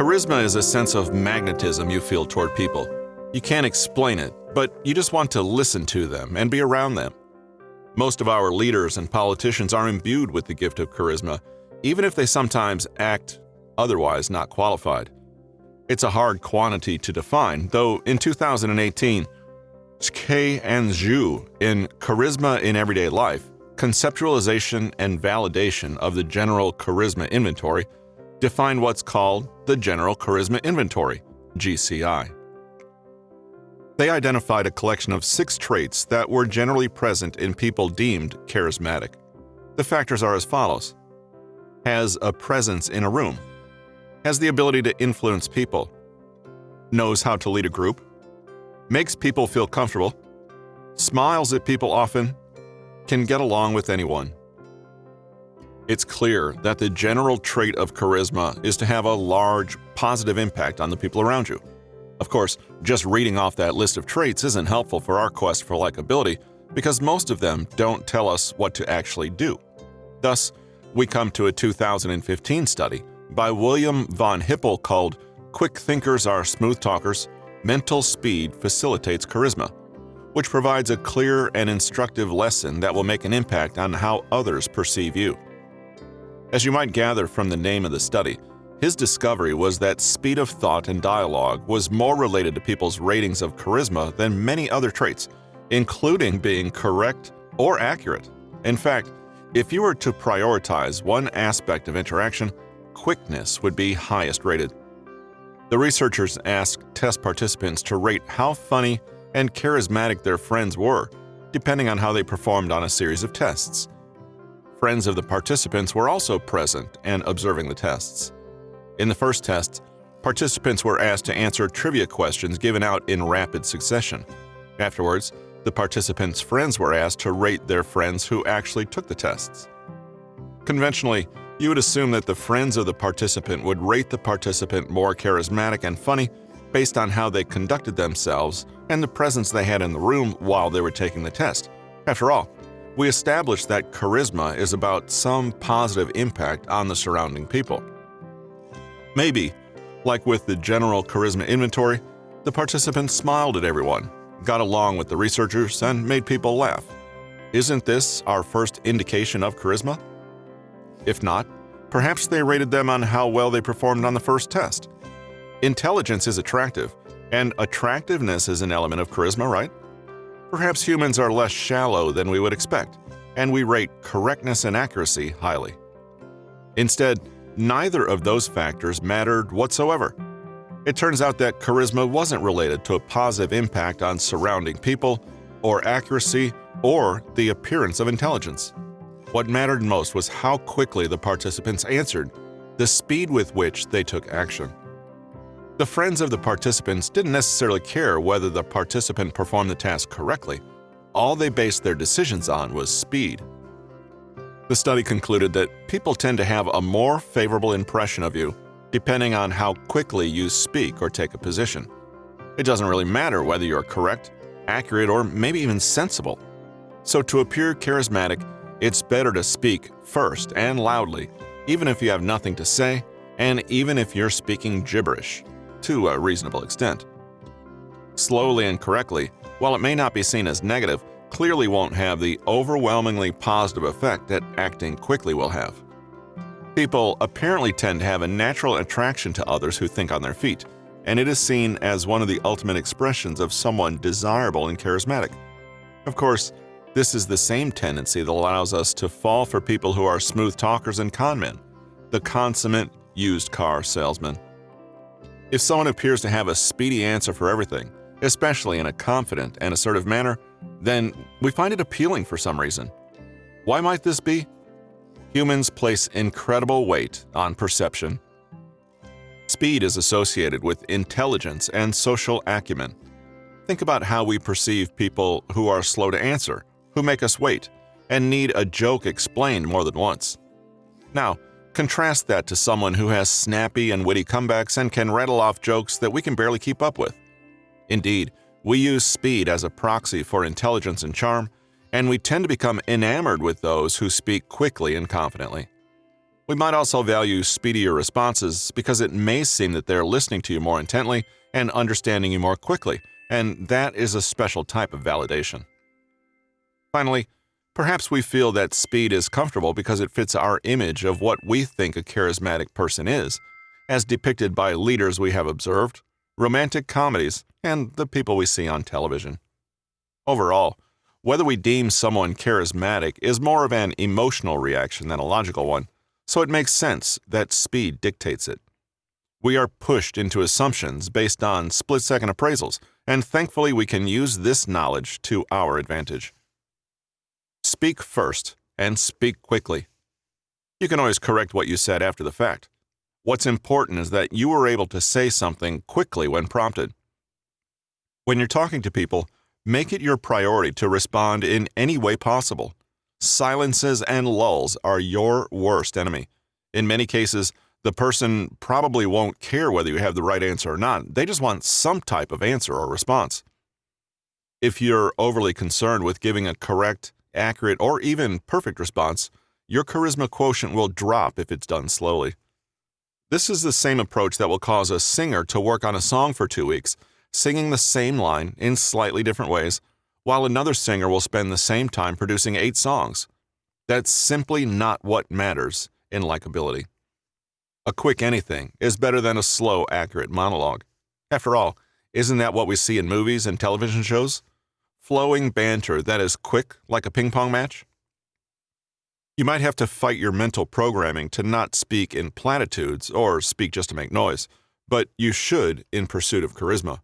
Charisma is a sense of magnetism you feel toward people. You can't explain it, but you just want to listen to them and be around them. Most of our leaders and politicians are imbued with the gift of charisma, even if they sometimes act otherwise not qualified. It's a hard quantity to define, though in 2018, Tskhay and Zhu in Charisma in Everyday Life, Conceptualization and Validation of the General Charisma Inventory defined what's called the General Charisma Inventory, GCI. They identified a collection of 6 traits that were generally present in people deemed charismatic. The factors are as follows: has a presence in a room, has the ability to influence people, knows how to lead a group, makes people feel comfortable, smiles at people often, can get along with anyone. It's clear that the general trait of charisma is to have a large, positive impact on the people around you. Of course, just reading off that list of traits isn't helpful for our quest for likability because most of them don't tell us what to actually do. Thus, we come to a 2015 study by William von Hippel called Quick Thinkers Are Smooth Talkers, Mental Speed Facilitates Charisma, which provides a clear and instructive lesson that will make an impact on how others perceive you. As you might gather from the name of the study, his discovery was that speed of thought and dialogue was more related to people's ratings of charisma than many other traits, including being correct or accurate. In fact, if you were to prioritize one aspect of interaction, quickness would be highest rated. The researchers asked test participants to rate how funny and charismatic their friends were, depending on how they performed on a series of tests. Friends of the participants were also present and observing the tests. In the first test, participants were asked to answer trivia questions given out in rapid succession. Afterwards, the participants' friends were asked to rate their friends who actually took the tests. Conventionally, you would assume that the friends of the participant would rate the participant more charismatic and funny based on how they conducted themselves and the presence they had in the room while they were taking the test. After all, we established that charisma is about some positive impact on the surrounding people. Maybe, like with the General Charisma Inventory, the participants smiled at everyone, got along with the researchers, and made people laugh. Isn't this our first indication of charisma? If not, perhaps they rated them on how well they performed on the first test. Intelligence is attractive, and attractiveness is an element of charisma, right? Perhaps humans are less shallow than we would expect, and we rate correctness and accuracy highly. Instead, neither of those factors mattered whatsoever. It turns out that charisma wasn't related to a positive impact on surrounding people, or accuracy, or the appearance of intelligence. What mattered most was how quickly the participants answered, the speed with which they took action. The friends of the participants didn't necessarily care whether the participant performed the task correctly. All they based their decisions on was speed. The study concluded that people tend to have a more favorable impression of you depending on how quickly you speak or take a position. It doesn't really matter whether you're correct, accurate, or maybe even sensible. So to appear charismatic, it's better to speak first and loudly, even if you have nothing to say, and even if you're speaking gibberish, to a reasonable extent. Slowly and correctly, while it may not be seen as negative, clearly won't have the overwhelmingly positive effect that acting quickly will have. People apparently tend to have a natural attraction to others who think on their feet, and it is seen as one of the ultimate expressions of someone desirable and charismatic. Of course, this is the same tendency that allows us to fall for people who are smooth talkers and conmen, the consummate used car salesman. If someone appears to have a speedy answer for everything, especially in a confident and assertive manner, then we find it appealing for some reason. Why might this be? Humans place incredible weight on perception. Speed is associated with intelligence and social acumen. Think about how we perceive people who are slow to answer, who make us wait, and need a joke explained more than once. Now, contrast that to someone who has snappy and witty comebacks and can rattle off jokes that we can barely keep up with. Indeed, we use speed as a proxy for intelligence and charm, and we tend to become enamored with those who speak quickly and confidently. We might also value speedier responses because it may seem that they're listening to you more intently and understanding you more quickly, and that is a special type of validation. Finally, perhaps we feel that speed is comfortable because it fits our image of what we think a charismatic person is, as depicted by leaders we have observed, romantic comedies, and the people we see on television. Overall, whether we deem someone charismatic is more of an emotional reaction than a logical one, so it makes sense that speed dictates it. We are pushed into assumptions based on split-second appraisals, and thankfully we can use this knowledge to our advantage. Speak first and speak quickly. You can always correct what you said after the fact. What's important is that you were able to say something quickly when prompted. When you're talking to people, make it your priority to respond in any way possible. Silences and lulls are your worst enemy. In many cases, the person probably won't care whether you have the right answer or not. They just want some type of answer or response. If you're overly concerned with giving a correct, accurate, or even perfect response, your charisma quotient will drop if it's done slowly. This is the same approach that will cause a singer to work on a song for 2 weeks, singing the same line in slightly different ways, while another singer will spend the same time producing 8 songs. That's simply not what matters in likability. A quick anything is better than a slow, accurate monologue. After all, isn't that what we see in movies and television shows? Flowing banter that is quick like a ping pong match? You might have to fight your mental programming to not speak in platitudes or speak just to make noise, but you should in pursuit of charisma.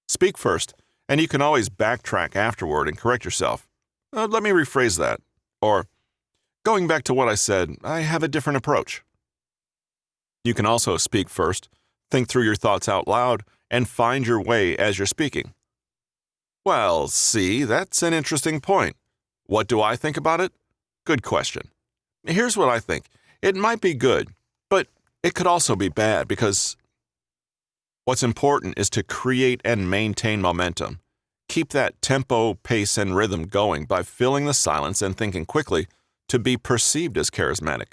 Speak first, and you can always backtrack afterward and correct yourself. Let me rephrase that. Or, going back to what I said, I have a different approach. You can also speak first, think through your thoughts out loud, and find your way as you're speaking. Well, see, that's an interesting point. What do I think about it? Good question. Here's what I think. It might be good, but it could also be bad because what's important is to create and maintain momentum. Keep that tempo, pace, and rhythm going by filling the silence and thinking quickly to be perceived as charismatic.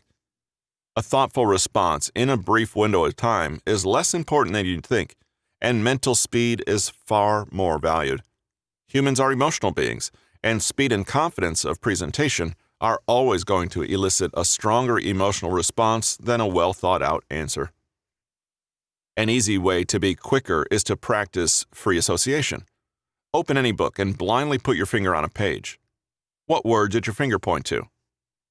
A thoughtful response in a brief window of time is less important than you'd think, and mental speed is far more valued. Humans are emotional beings, and speed and confidence of presentation are always going to elicit a stronger emotional response than a well-thought-out answer. An easy way to be quicker is to practice free association. Open any book and blindly put your finger on a page. What word did your finger point to?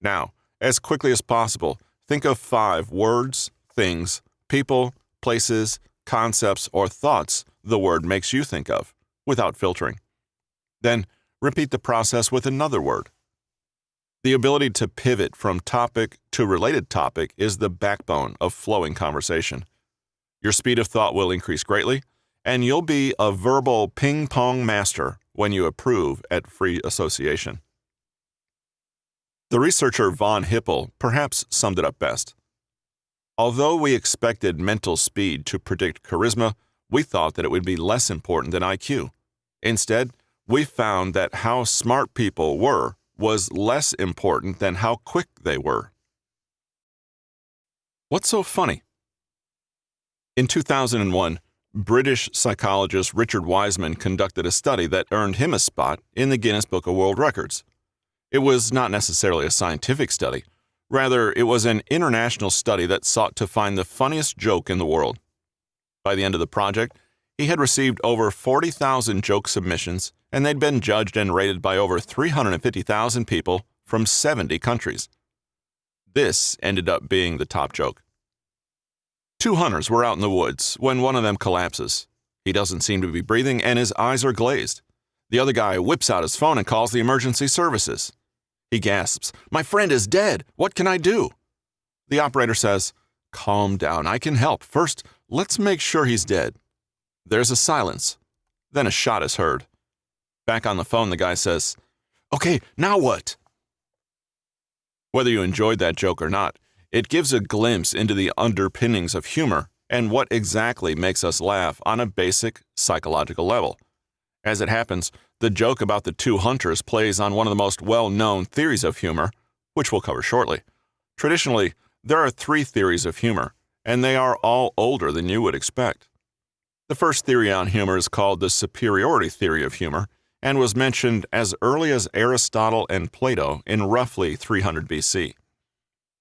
Now, as quickly as possible, think of 5 words, things, people, places, concepts, or thoughts the word makes you think of, without filtering. Then, repeat the process with another word. The ability to pivot from topic to related topic is the backbone of flowing conversation. Your speed of thought will increase greatly, and you'll be a verbal ping-pong master when you improve at free association. The researcher von Hippel perhaps summed it up best. Although we expected mental speed to predict charisma, we thought that it would be less important than IQ. Instead, we found that how smart people were was less important than how quick they were. What's so funny? In 2001, British psychologist Richard Wiseman conducted a study that earned him a spot in the Guinness Book of World Records. It was not necessarily a scientific study. Rather, it was an international study that sought to find the funniest joke in the world. By the end of the project, he had received over 40,000 joke submissions, and they'd been judged and rated by over 350,000 people from 70 countries. This ended up being the top joke. 2 hunters were out in the woods when one of them collapses. He doesn't seem to be breathing, and his eyes are glazed. The other guy whips out his phone and calls the emergency services. He gasps, "My friend is dead. What can I do?" The operator says, "Calm down. I can help. First, let's make sure he's dead." There's a silence. Then a shot is heard. Back on the phone, the guy says, "Okay, now what?" Whether you enjoyed that joke or not, it gives a glimpse into the underpinnings of humor and what exactly makes us laugh on a basic psychological level. As it happens, the joke about the 2 hunters plays on one of the most well-known theories of humor, which we'll cover shortly. Traditionally, there are three theories of humor, and they are all older than you would expect. The first theory on humor is called the Superiority Theory of humor, and was mentioned as early as Aristotle and Plato in roughly 300 BC.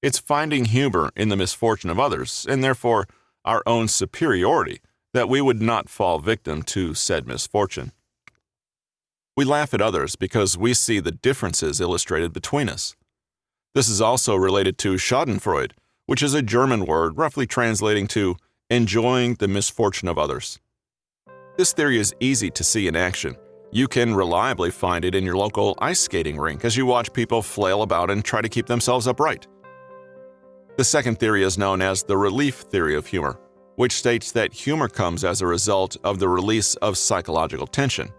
It's finding humor in the misfortune of others, and therefore our own superiority, that we would not fall victim to said misfortune. We laugh at others because we see the differences illustrated between us. This is also related to Schadenfreude, which is a German word roughly translating to enjoying the misfortune of others. This theory is easy to see in action. You can reliably find it in your local ice skating rink as you watch people flail about and try to keep themselves upright. The second theory is known as the relief theory of humor, which states that humor comes as a result of the release of psychological tension.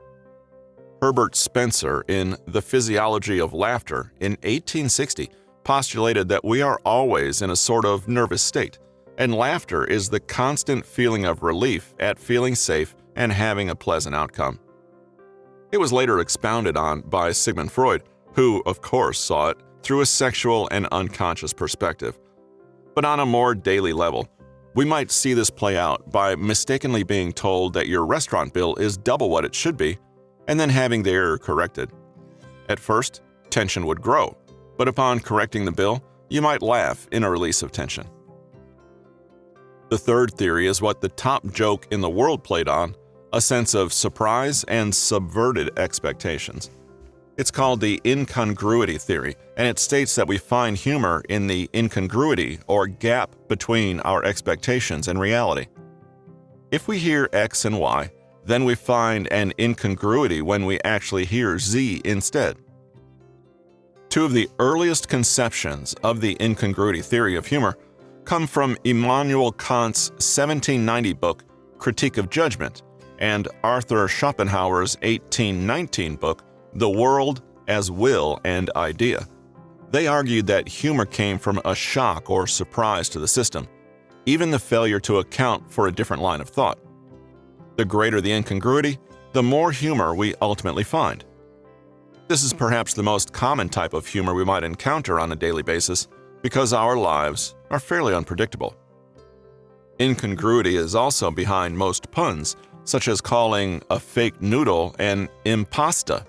Herbert Spencer, in The Physiology of Laughter in 1860, postulated that we are always in a sort of nervous state, and laughter is the constant feeling of relief at feeling safe and having a pleasant outcome. It was later expounded on by Sigmund Freud, who, of course, saw it through a sexual and unconscious perspective. But on a more daily level, we might see this play out by mistakenly being told that your restaurant bill is double what it should be, and then having the error corrected. At first, tension would grow, but upon correcting the bill, you might laugh in a release of tension. The third theory is what the top joke in the world played on, a sense of surprise and subverted expectations. It's called the Incongruity Theory, and it states that we find humor in the incongruity or gap between our expectations and reality. If we hear X and Y, then we find an incongruity when we actually hear Z instead. Two of the earliest conceptions of the incongruity theory of humor come from Immanuel Kant's 1790 book, Critique of Judgment, and Arthur Schopenhauer's 1819 book, The World as Will and Idea. They argued that humor came from a shock or surprise to the system, even the failure to account for a different line of thought. The greater the incongruity, the more humor we ultimately find. This is perhaps the most common type of humor we might encounter on a daily basis because our lives are fairly unpredictable. Incongruity is also behind most puns, such as calling a fake noodle an impasta.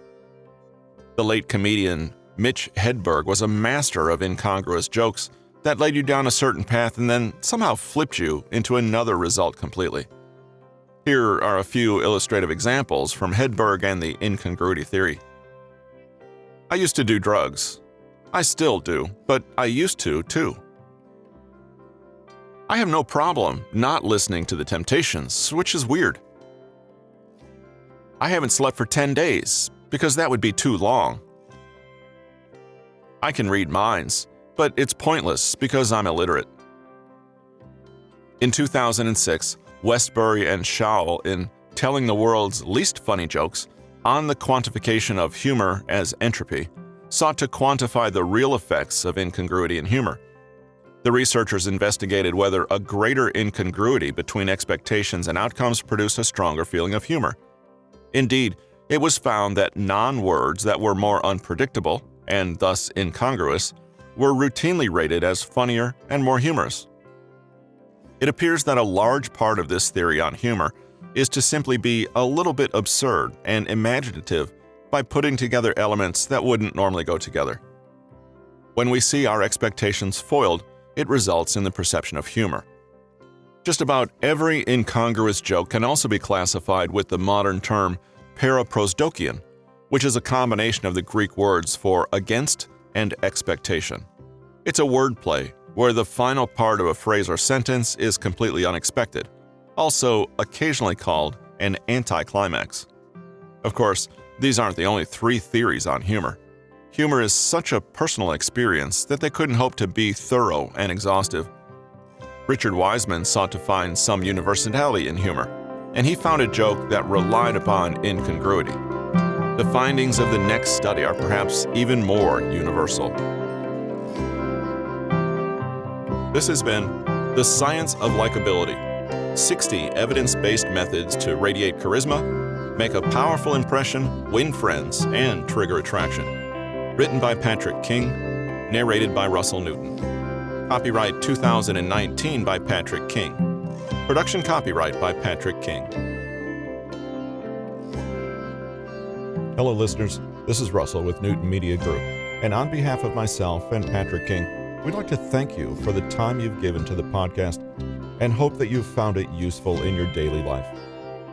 The late comedian Mitch Hedberg was a master of incongruous jokes that led you down a certain path and then somehow flipped you into another result completely. Here are a few illustrative examples from Hedberg and the incongruity theory. I used to do drugs. I still do, but I used to too. I have no problem not listening to the Temptations, which is weird. I haven't slept for 10 days, because that would be too long. I can read minds, but it's pointless because I'm illiterate. In 2006, Westbury and Shaw, in Telling the World's Least Funny Jokes on the Quantification of Humor as Entropy, sought to quantify the real effects of incongruity in humor. The researchers investigated whether a greater incongruity between expectations and outcomes produced a stronger feeling of humor. Indeed, it was found that non-words that were more unpredictable, and thus incongruous, were routinely rated as funnier and more humorous. It appears that a large part of this theory on humor is to simply be a little bit absurd and imaginative by putting together elements that wouldn't normally go together. When we see our expectations foiled, it results in the perception of humor. Just about every incongruous joke can also be classified with the modern term paraprosdokian, which is a combination of the Greek words for against and expectation. It's a wordplay where the final part of a phrase or sentence is completely unexpected, also occasionally called an anticlimax. Of course, these aren't the only three theories on humor. Humor is such a personal experience that they couldn't hope to be thorough and exhaustive. Richard Wiseman sought to find some universality in humor, and he found a joke that relied upon incongruity. The findings of the next study are perhaps even more universal. This has been The Science of Likability: 60 evidence-based methods to radiate charisma, make a powerful impression, win friends, and trigger attraction. Written by Patrick King, narrated by Russell Newton. Copyright 2019 by Patrick King. Production copyright by Patrick King. Hello listeners, this is Russell with Newton Media Group, and on behalf of myself and Patrick King, we'd like to thank you for the time you've given to the podcast and hope that you've found it useful in your daily life.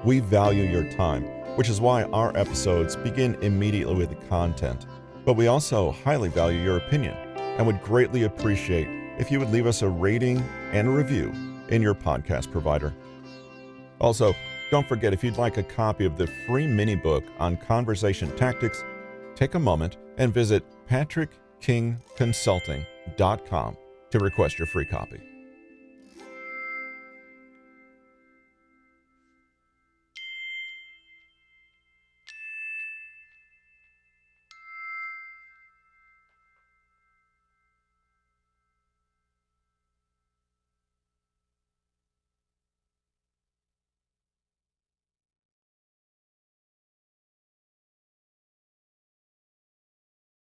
We value your time, which is why our episodes begin immediately with the content, but we also highly value your opinion and would greatly appreciate if you would leave us a rating and a review in your podcast provider. Also, don't forget, if you'd like a copy of the free mini book on conversation tactics, take a moment and visit patrickkingconsulting.com to request your free copy.